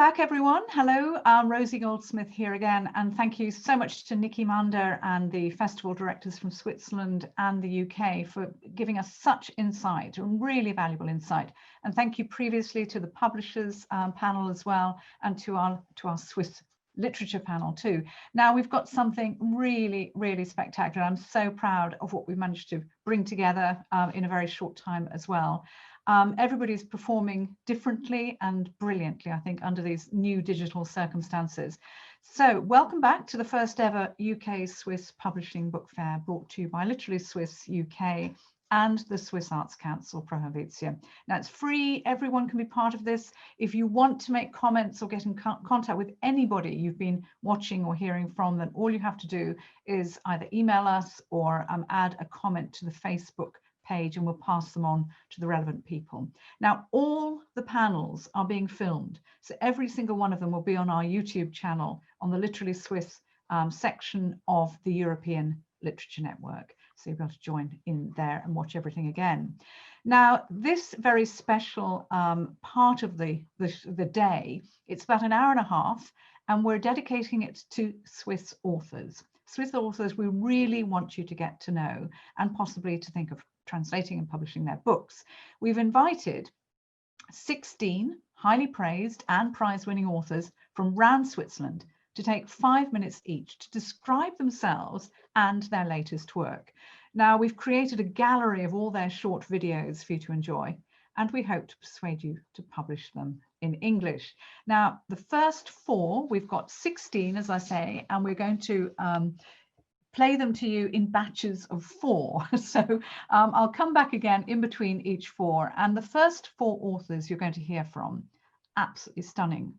back, everyone. Hello, Rosie Goldsmith here again, and thank you so much to Nikki Mander and the festival directors from Switzerland and the UK for giving us such insight, really valuable insight. And thank you previously to the publishers panel as well, and to our Swiss literature panel too. Now we've got something really, really spectacular. I'm so proud of what we've managed to bring together in a very short time as well. Everybody's performing differently and brilliantly, I think, under these new digital circumstances. So welcome back to the first ever UK Swiss Publishing Book Fair, brought to you by Literally Swiss UK and the Swiss Arts Council Pro Helvetia. Now it's free, everyone can be part of this. If you want to make comments or get in contact with anybody you've been watching or hearing from, then all you have to do is either email us or add a comment to the Facebook page, and we'll pass them on to the relevant people. Now, all the panels are being filmed, so every single one of them will be on our YouTube channel on the Literally Swiss section of the European Literature Network. So you'll be able to join in there and watch everything again. Now, this very special part of the day, it's about an hour and a half, and we're dedicating it to Swiss authors. Swiss authors we really want you to get to know, and possibly to think of translating and publishing their books. We've invited 16 highly praised and prize-winning authors from around Switzerland to take 5 minutes each to describe themselves and their latest work. Now, we've created a gallery of all their short videos for you to enjoy, and we hope to persuade you to publish them in English. Now, the first 4, we've got 16, as I say, and we're going to play them to you in batches of 4. So I'll come back again in between each 4. And the first 4 authors you're going to hear from, absolutely stunning.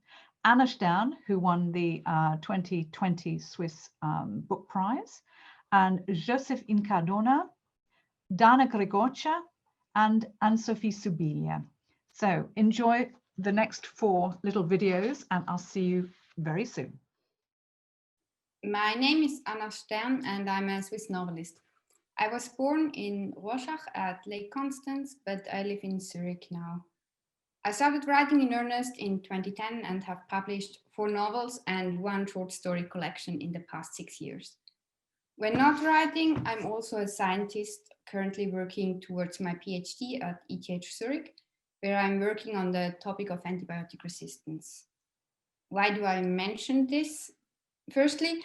Anna Stern, who won the 2020 Swiss Book Prize, and Joseph Incardona, Dana Gregorcia, and Anne-Sophie Subilia. So enjoy the next 4 little videos, and I'll see you very soon. My name is Anna Stern and I'm a Swiss novelist. I was born in Rorschach at Lake Constance, but I live in Zurich now. I started writing in earnest in 2010 and have published 4 novels and 1 short story collection in the past 6 years. When not writing, I'm also a scientist currently working towards my PhD at ETH Zurich, where I'm working on the topic of antibiotic resistance. Why do I mention this? Firstly,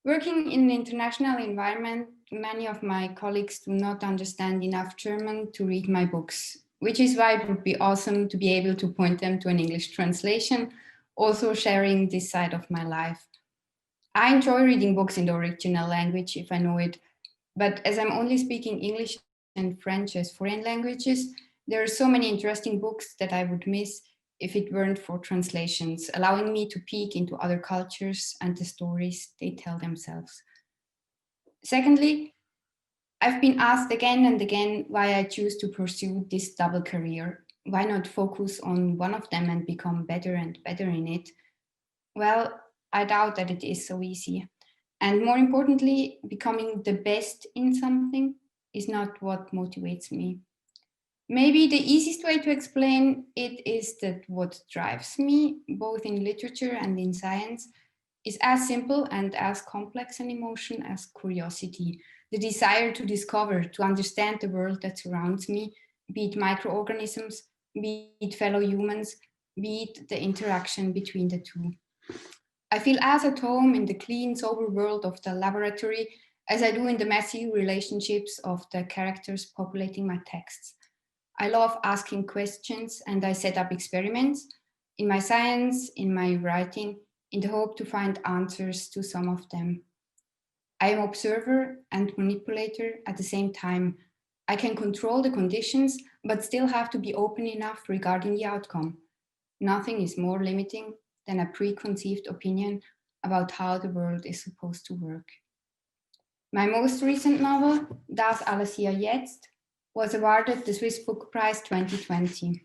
working in an international environment, many of my colleagues do not understand enough German to read my books, which is why it would be awesome to be able to point them to an English translation, also sharing this side of my life. I enjoy reading books in the original language if I know it, but as I'm only speaking English and French as foreign languages, there are so many interesting books that I would miss if it weren't for translations, allowing me to peek into other cultures and the stories they tell themselves. Secondly, I've been asked again and again why I choose to pursue this double career. Why not focus on one of them and become better and better in it? Well, I doubt that it is so easy. And more importantly, becoming the best in something is not what motivates me. Maybe the easiest way to explain it is that what drives me, both in literature and in science, is as simple and as complex an emotion as curiosity, the desire to discover, to understand the world that surrounds me, be it microorganisms, be it fellow humans, be it the interaction between the two. I feel as at home in the clean, sober world of the laboratory as I do in the messy relationships of the characters populating my texts. I love asking questions and I set up experiments in my science, in my writing, in the hope to find answers to some of them. I am observer and manipulator at the same time. I can control the conditions, but still have to be open enough regarding the outcome. Nothing is more limiting than a preconceived opinion about how the world is supposed to work. My most recent novel, Das alles hier jetzt, was awarded the Swiss Book Prize 2020.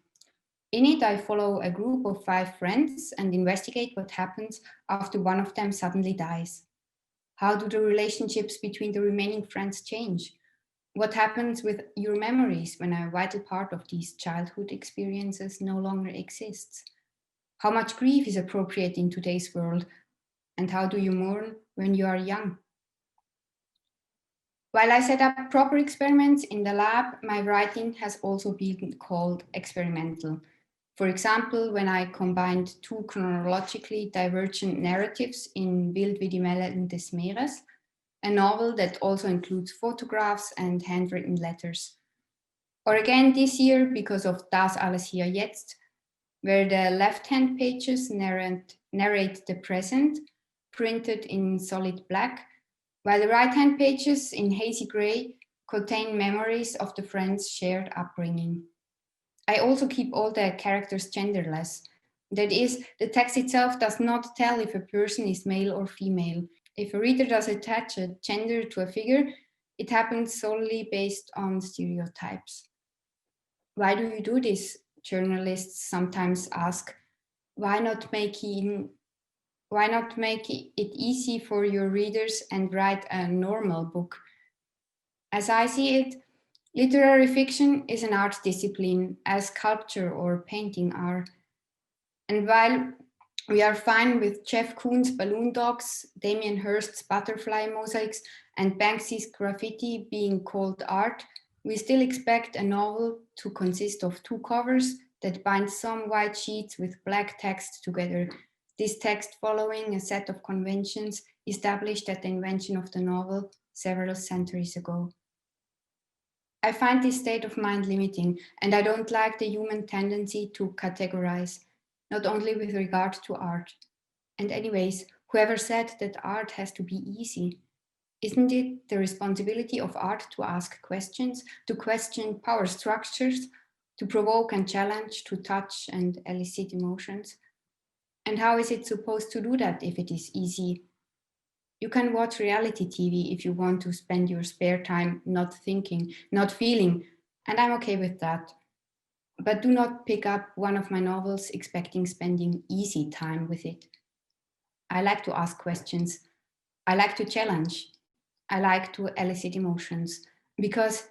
In it, I follow a group of 5 friends and investigate what happens after one of them suddenly dies. How do the relationships between the remaining friends change? What happens with your memories when a vital part of these childhood experiences no longer exists? How much grief is appropriate in today's world? And how do you mourn when you are young? While I set up proper experiments in the lab, my writing has also been called experimental. For example, when I combined two chronologically divergent narratives in Wild wie die Wellen des Meeres, a novel that also includes photographs and handwritten letters. Or again this year, because of Das alles hier jetzt, where the left-hand pages narrate the present, printed in solid black, while the right-hand pages in hazy gray contain memories of the friends' shared upbringing. I also keep all the characters genderless. That is, the text itself does not tell if a person is male or female. If a reader does attach a gender to a figure, it happens solely based on stereotypes. Why do you do this? Journalists sometimes ask. Why not make it easy for your readers and write a normal book? As I see it, literary fiction is an art discipline, as sculpture or painting are. And while we are fine with Jeff Koons' balloon dogs, Damien Hirst's butterfly mosaics, and Banksy's graffiti being called art, we still expect a novel to consist of two covers that bind some white sheets with black text together. This text following a set of conventions established at the invention of the novel several centuries ago. I find this state of mind limiting, and I don't like the human tendency to categorize, not only with regard to art. And anyways, whoever said that art has to be easy? Isn't it the responsibility of art to ask questions, to question power structures, to provoke and challenge, to touch and elicit emotions? And how is it supposed to do that if it is easy? You can watch reality TV if you want to spend your spare time not thinking, not feeling, and I'm okay with that. But do not pick up one of my novels expecting spending easy time with it. I like to ask questions. I like to challenge. I like to elicit emotions. Because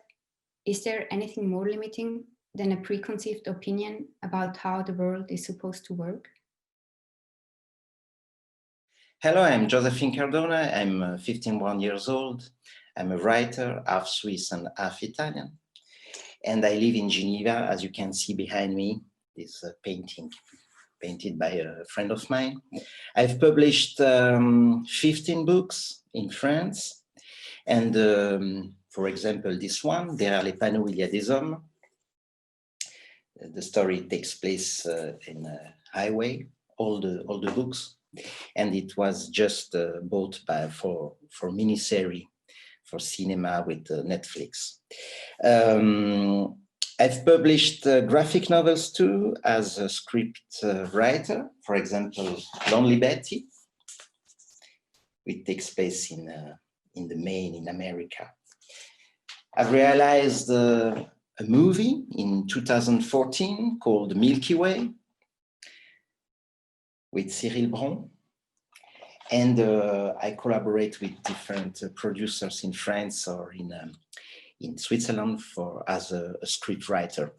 is there anything more limiting than a preconceived opinion about how the world is supposed to work? Hello, I'm Josephine Cardona. I'm 51 years old. I'm a writer, half Swiss and half Italian. And I live in Geneva, as you can see behind me, this painting painted by a friend of mine. I've published 15 books in France. And for example, this one, Derrière les panneaux, il y a des hommes. The story takes place in a highway, all the books. And it was just bought for miniseries, for cinema with Netflix. I've published graphic novels too as a script writer. For example, Lonely Betty, which takes place in the Maine, in America. I've realized a movie in 2014 called Milky Way with Cyril Bron. And I collaborate with different producers in France or in Switzerland as a script writer.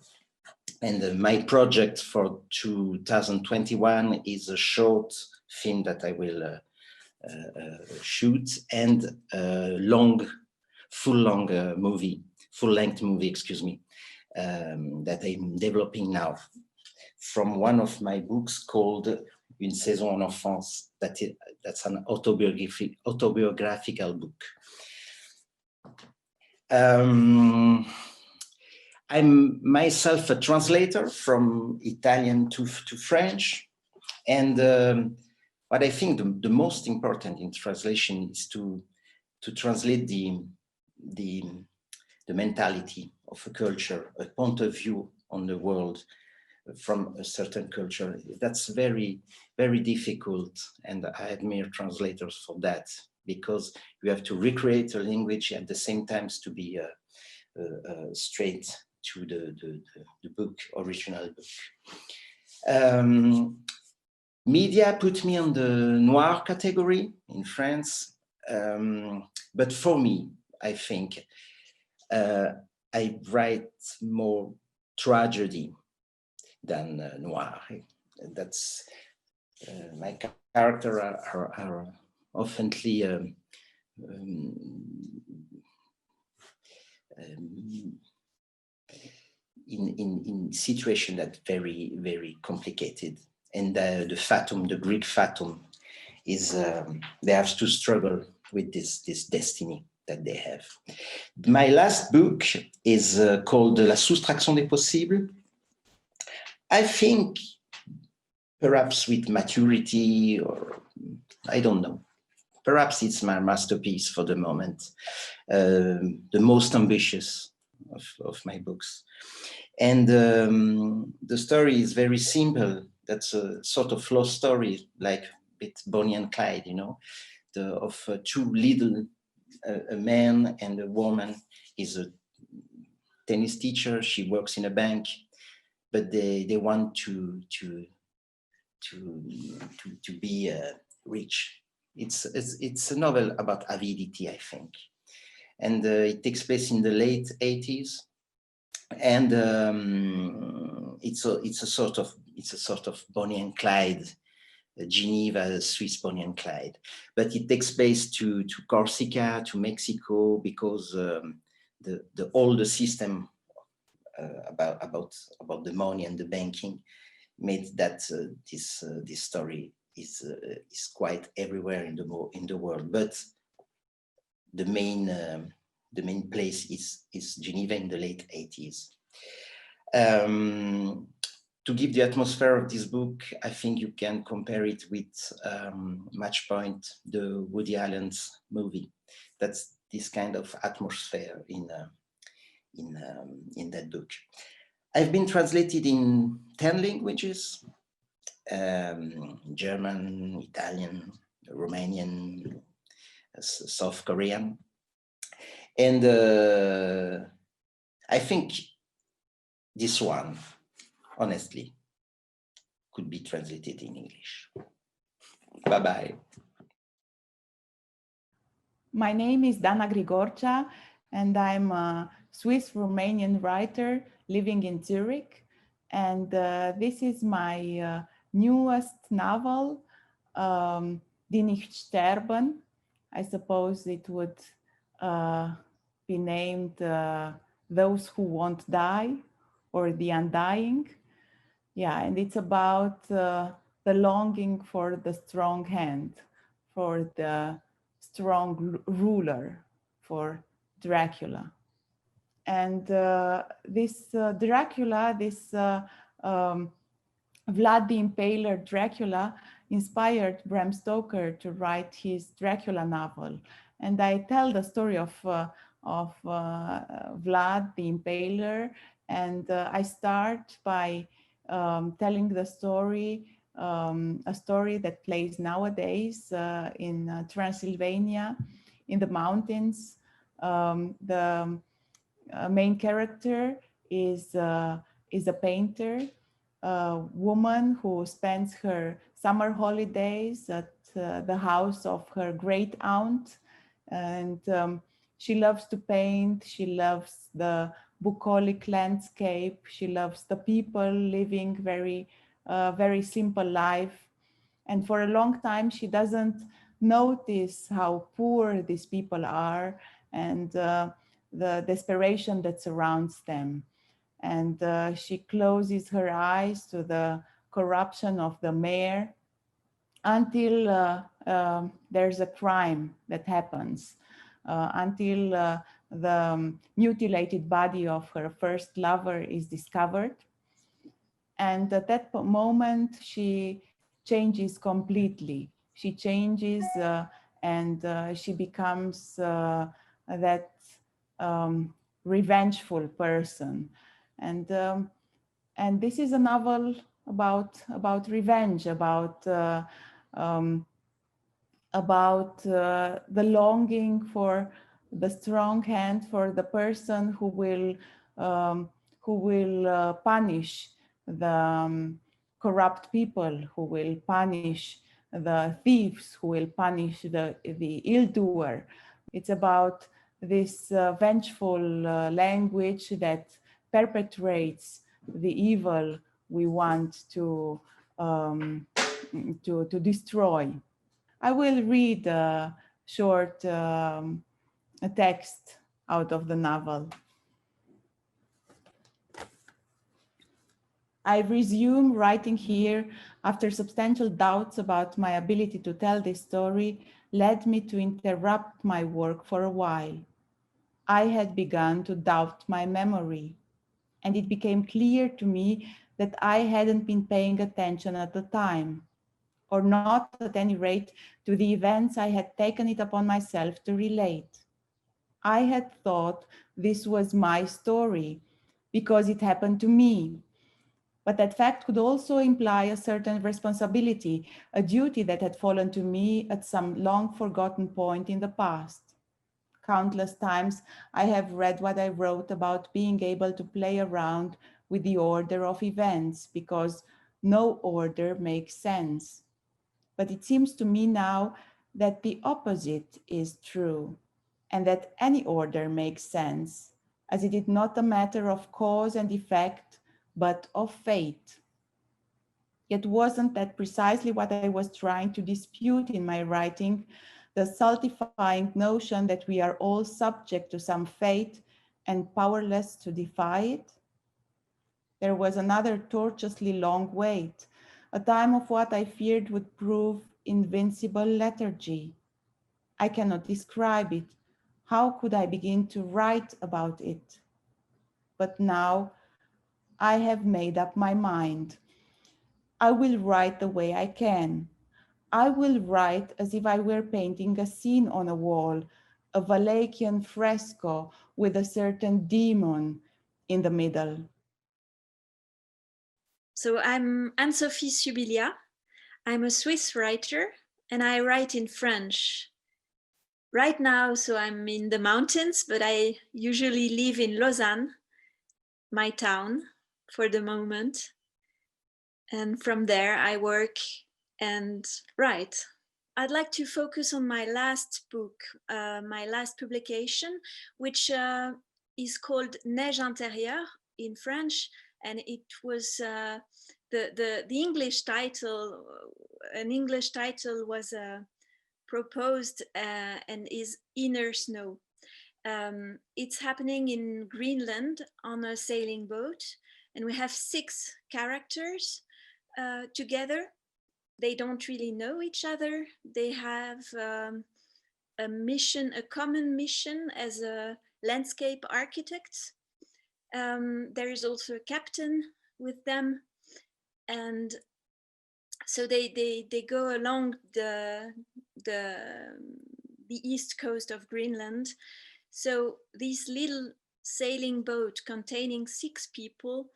And my project for 2021 is a short film that I will shoot and a full-length movie, excuse me, that I'm developing now from one of my books called Une saison en enfance. That's an autobiographical book. I'm myself a translator from Italian to French. And what I think the most important in translation is to translate the mentality of a culture, a point of view on the world from a certain culture. That's very, very difficult. And I admire translators for that, because you have to recreate a language at the same time to be straight to the book, original book. Media put me on the noir category in France. But for me, I think I write more tragedy than noir. That's my character are oftenly in situation that very complicated, and the fatum, the Greek fatum, is they have to struggle with this destiny that they have. My last book is called La Soustraction des Possibles. I think perhaps with maturity, or I don't know, perhaps it's my masterpiece for the moment, the most ambitious of my books. And the story is very simple. That's a sort of lost story, like with Bonnie and Clyde, you know, of two little, a man and a woman. He's a tennis teacher. She works in a bank, but they want to be rich. It's a novel about avidity, I think, and it takes place in the late 80s. And it's a sort of Bonnie and Clyde, Geneva, Swiss Bonnie and Clyde, but it takes place to Corsica, to Mexico, because the older system about the money and the banking made that this story is quite everywhere in the world, but the main place is Geneva in the late 80s. To give the atmosphere of this book, I think you can compare it with Match Point, the Woody Allen's movie. That's this kind of atmosphere in that book. I've been translated in 10 languages: German, Italian, Romanian, South Korean. And I think this one, honestly, could be translated in English. Bye-bye. My name is Dana Grigorcea, and I'm a Swiss-Romanian writer living in Zurich. And this is my newest novel, Die nicht sterben. I suppose it would be named Those Who Won't Die, or The Undying. Yeah, and it's about the longing for the strong hand, for the strong ruler, for Dracula. And this Dracula, this Vlad the Impaler Dracula, inspired Bram Stoker to write his Dracula novel. And I tell the story of Vlad the Impaler, and I start by telling the story, a story that plays nowadays in Transylvania, in the mountains. The main character is a painter, a woman who spends her summer holidays at the house of her great aunt, and she loves to paint. She loves the bucolic landscape. She loves the people living very simple life. And for a long time, she doesn't notice how poor these people are and the desperation that surrounds them. And she closes her eyes to the corruption of the mayor until there's a crime that happens, until the mutilated body of her first lover is discovered. And at that moment, she changes completely. She changes and she becomes that revengeful person. And this is a novel about revenge, about the longing for the strong hand, for the person who will punish the corrupt people, who will punish the thieves, who will punish the ill-doer. It's about this vengeful language that perpetrates the evil we want to to destroy. I will read a short a text out of the novel. I resume writing here after substantial doubts about my ability to tell this story led me to interrupt my work for a while. I had begun to doubt my memory, and it became clear to me that I hadn't been paying attention at the time, or not at any rate to the events I had taken it upon myself to relate. I had thought this was my story because it happened to me. But that fact could also imply a certain responsibility, a duty that had fallen to me at some long forgotten point in the past. Countless times I have read what I wrote about being able to play around with the order of events because no order makes sense. But it seems to me now that the opposite is true, and that any order makes sense, as it is not a matter of cause and effect, but of fate. Yet wasn't that precisely what I was trying to dispute in my writing, the stultifying notion that we are all subject to some fate and powerless to defy it? There was another tortuously long wait, a time of what I feared would prove invincible lethargy. I cannot describe it. How could I begin to write about it? But now I have made up my mind. I will write the way I can. I will write as if I were painting a scene on a wall, a Wallachian fresco with a certain demon in the middle. So I'm Anne-Sophie Subilia. I'm a Swiss writer and I write in French. Right now, so I'm in the mountains, but I usually live in Lausanne, my town, for the moment. And from there I work and write. I'd like to focus on my last book, my last publication, which is called Neige intérieure in French, and it was the English title. An English title was proposed and is Inner Snow. It's happening in Greenland on a sailing boat, and we have 6 characters together. They don't really know each other. They have a mission, a common mission as a landscape architects. There is also a captain with them, and so they go along the east coast of Greenland. So this little sailing boat containing 6 people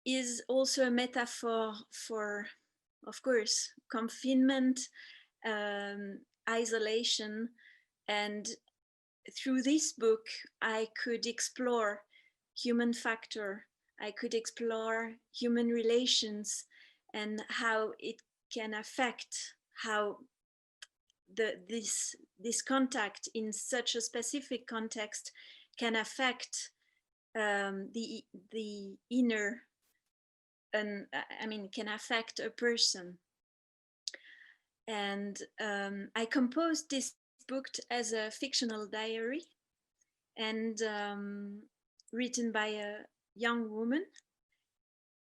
is also a metaphor for, of course, confinement, isolation. And through this book, I could explore human factor. I could explore human relations and how it can affect how this contact in such a specific context can affect the inner, and I mean, can affect a person. And I composed this book as a fictional diary, and written by a young woman.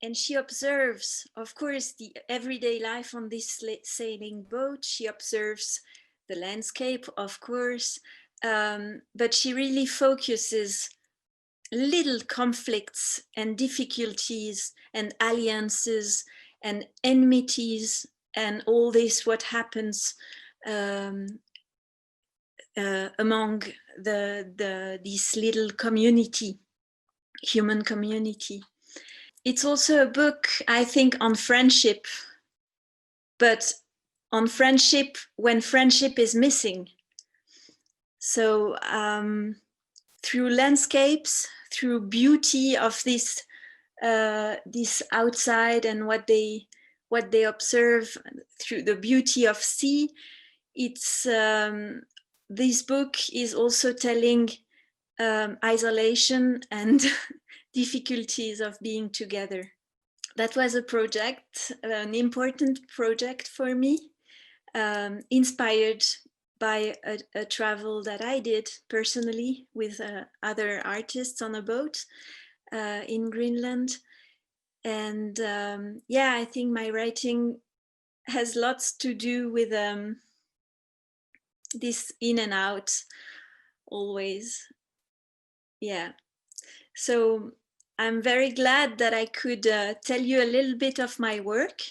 And she observes, of course, the everyday life on this sailing boat. She observes the landscape, of course, but she really focuses little conflicts and difficulties and alliances and enmities and all this, what happens among this little community, human community. It's also a book, I think, on friendship, but on friendship when friendship is missing. So through landscapes, through beauty of this outside and what they observe through the beauty of sea, it's this book is also telling isolation and difficulties of being together that was a project, an important project for me, inspired by a travel that I did personally with other artists on a boat in Greenland. And yeah, I think my writing has lots to do with this in and out always. Yeah. So I'm very glad that I could tell you a little bit of my work.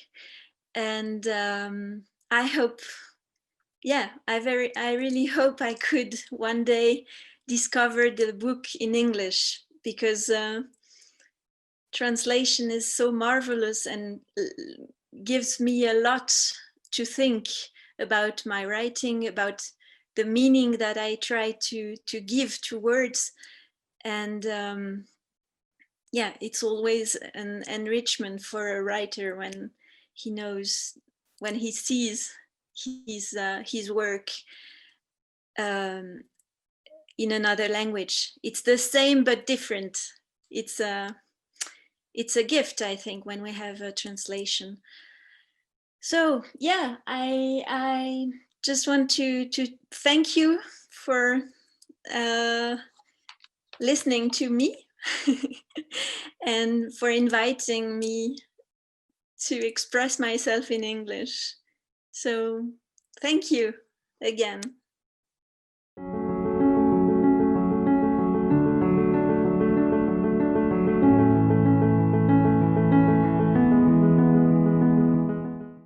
And I hope, yeah, I really hope I could one day discover the book in English, because translation is so marvelous and gives me a lot to think about my writing, about the meaning that I try to give to words. And yeah, it's always an enrichment for a writer when he knows, when he sees his work in another language. It's the same but different. It's a gift, I think, when we have a translation. So yeah, I just want to thank you for listening to me and for inviting me to express myself in English. So thank you again.